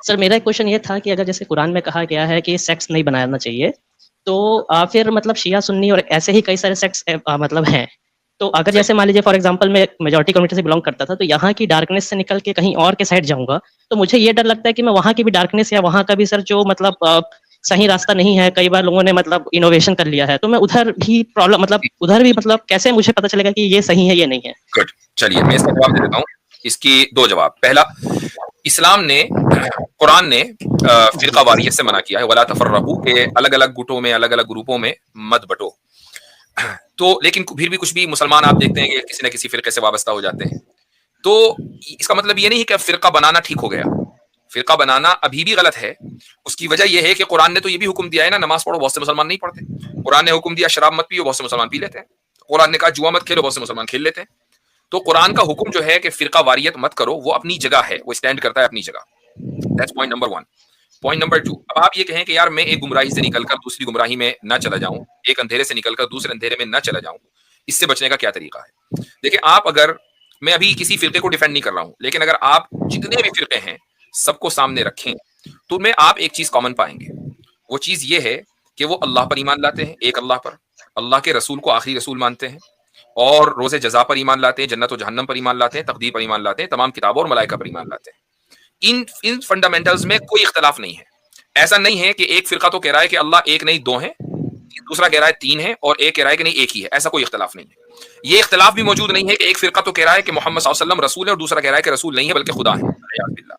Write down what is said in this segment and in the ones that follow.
سر میرا ایک کوشچن یہ تھا کہ اگر جیسے قرآن میں کہا گیا ہے کہ سیکس نہیں بنانا چاہیے، تو پھر مطلب شیعہ سنی اور ایسے ہی کئی سارے سیکس مطلب ہیں، تو اگر صحیح. جیسے مان لیجیے فار ایگزامپل میں میجورٹی کمیونٹی سے بلانگ کرتا تھا، تو یہاں کی ڈارکنیس سے نکل کے کہیں اور کے سائڈ جاؤں گا، تو مجھے یہ ڈر لگتا ہے کہ میں وہاں کی بھی ڈارکنیس یا وہاں کا بھی سر جو مطلب صحیح راستہ نہیں ہے، کئی بار لوگوں نے مطلب انوویشن کر لیا ہے، تو میں ادھر بھی پرابلم مطلب ادھر بھی مطلب کیسے مجھے پتہ چلے گا کہ یہ صحیح ہے یہ نہیں ہے؟ گڈ. چلیے میں اس کا جواب دے دیتا ہوں. اس کی دو جواب. پہلا، اسلام نے، قرآن نے جی فرقہ واریت سے منع کیا ہے، ولا تفرقوا، کہ الگ الگ گٹوں میں، الگ الگ گروپوں میں مت بٹو. تو لیکن پھر بھی کچھ بھی مسلمان آپ دیکھتے ہیں کہ کسی نہ کسی فرقے سے وابستہ ہو جاتے ہیں. تو اس کا مطلب یہ نہیں ہے کہ فرقہ بنانا ٹھیک ہو گیا. فرقہ بنانا ابھی بھی غلط ہے. اس کی وجہ یہ ہے کہ قرآن نے تو یہ بھی حکم دیا ہے نا، نماز پڑھو، بہت سے مسلمان نہیں پڑھتے. قرآن نے حکم دیا شراب مت پیو، بہت سے مسلمان پی لیتے ہیں. قرآن نے کہا جوا مت کھیلو، بہت سے مسلمان کھیل لیتے ہیں. تو قرآن کا حکم جو ہے کہ فرقہ واریت مت کرو، وہ اپنی جگہ ہے، وہ اسٹینڈ کرتا ہے اپنی جگہ. That's point number 1. Point number 2، اب آپ یہ کہیں کہ یار میں ایک گمراہی سے نکل کر دوسری گمراہی میں نہ چلا جاؤں، ایک اندھیرے سے نکل کر دوسرے اندھیرے میں نہ چلا جاؤں، اس سے بچنے کا کیا طریقہ ہے؟ دیکھیں آپ، اگر میں ابھی کسی فرقے کو ڈیفینڈ نہیں کر رہا ہوں، لیکن اگر آپ جتنے بھی فرقے ہیں سب کو سامنے رکھیں تو میں آپ ایک چیز کامن پائیں گے. وہ چیز یہ ہے کہ وہ اللہ پر ایمان لاتے ہیں، ایک اللہ پر، اللہ کے رسول کو آخری رسول مانتے ہیں، اور روز جزا پر ایمان لاتے ہیں، جنت و جہنم پر ایمان لاتے ہیں، تقدیر پر ایمان لاتے ہیں، تمام کتابوں اور ملائکہ پر ایمان لاتے ہیں. ان فنڈامنٹلز میں کوئی اختلاف نہیں ہے. ایسا نہیں ہے کہ ایک فرقہ تو کہہ رہا ہے کہ اللہ ایک نہیں دو ہیں، دوسرا کہہ رہا ہے تین ہے، اور ایک کہہ رہا ہے کہ نہیں ایک ہی ہے. ایسا کوئی اختلاف نہیں ہے. یہ اختلاف بھی موجود نہیں ہے کہ ایک فرقہ تو کہہ رہا ہے کہ محمد صلی اللہ علیہ وسلم رسول ہے، اور دوسرا کہہ رہا ہے کہ رسول نہیں ہے بلکہ خدا ہے. والعیاذ باللہ.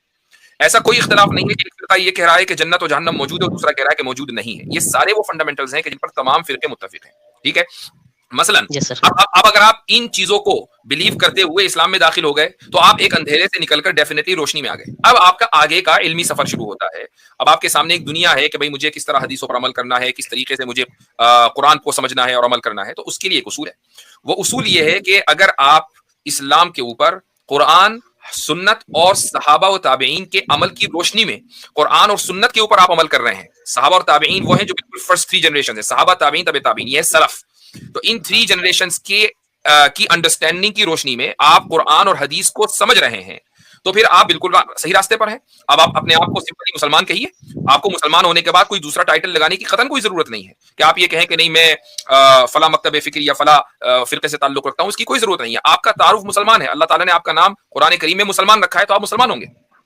ایسا کوئی اختلاف نہیں ہے کہ ایک فرقہ یہ کہہ رہا ہے کہ جنت و جہنم موجود ہے اور دوسرا کہہ رہا ہے کہ موجود نہیں ہے. یہ سارے وہ فنڈامنٹلز ہیں کہ جن پر تمام فرقے متفق ہیں. ٹھیک ہے. مثلا یس سر. اب اگر آپ ان چیزوں کو بلیو کرتے ہوئے اسلام میں داخل ہو گئے تو آپ ایک اندھیرے سے نکل کر ڈیفینیٹلی روشنی میں آ گئے. اب آپ کا آگے کا علمی سفر شروع ہوتا ہے. اب آپ کے سامنے ایک دنیا ہے کہ بھئی مجھے کس طرح حدیثوں پر عمل کرنا ہے، کس طریقے سے مجھے قرآن کو سمجھنا ہے اور عمل کرنا ہے. تو اس کے لیے ایک اصول ہے. وہ اصول یہ ہے کہ اگر آپ اسلام کے اوپر قرآن، سنت اور صحابہ و تابعین کے عمل کی روشنی میں قرآن اور سنت کے اوپر آپ عمل کر رہے ہیں. صحابہ اور تابعین وہ ہیں جو بالکل فرسٹ 3 جنریشن ہیں، صحابہ، تابعین، تبع تابعین، یہ ہے سلف. تو ان 3 جنریشنز کی انڈرسٹینڈنگ کی روشنی میں آپ قرآن اور حدیث کو سمجھ رہے ہیں، تو پھر آپ بالکل صحیح راستے پر ہیں. اب آپ اپنے آپ کو سمپلی مسلمان کہیے. آپ کو مسلمان ہونے کے بعد کوئی دوسرا ٹائٹل لگانے کی قطعاً کوئی ضرورت نہیں ہے کہ آپ یہ کہیں کہ نہیں میں فلاں مکتب فکری یا فلاں فرقے سے تعلق رکھتا ہوں. اس کی کوئی ضرورت نہیں ہے. آپ کا تعارف مسلمان ہے. اللہ تعالیٰ نے آپ کا نام قرآن کریم میں مسلمان رکھا ہے، تو آپ مسلمان ہوں گے.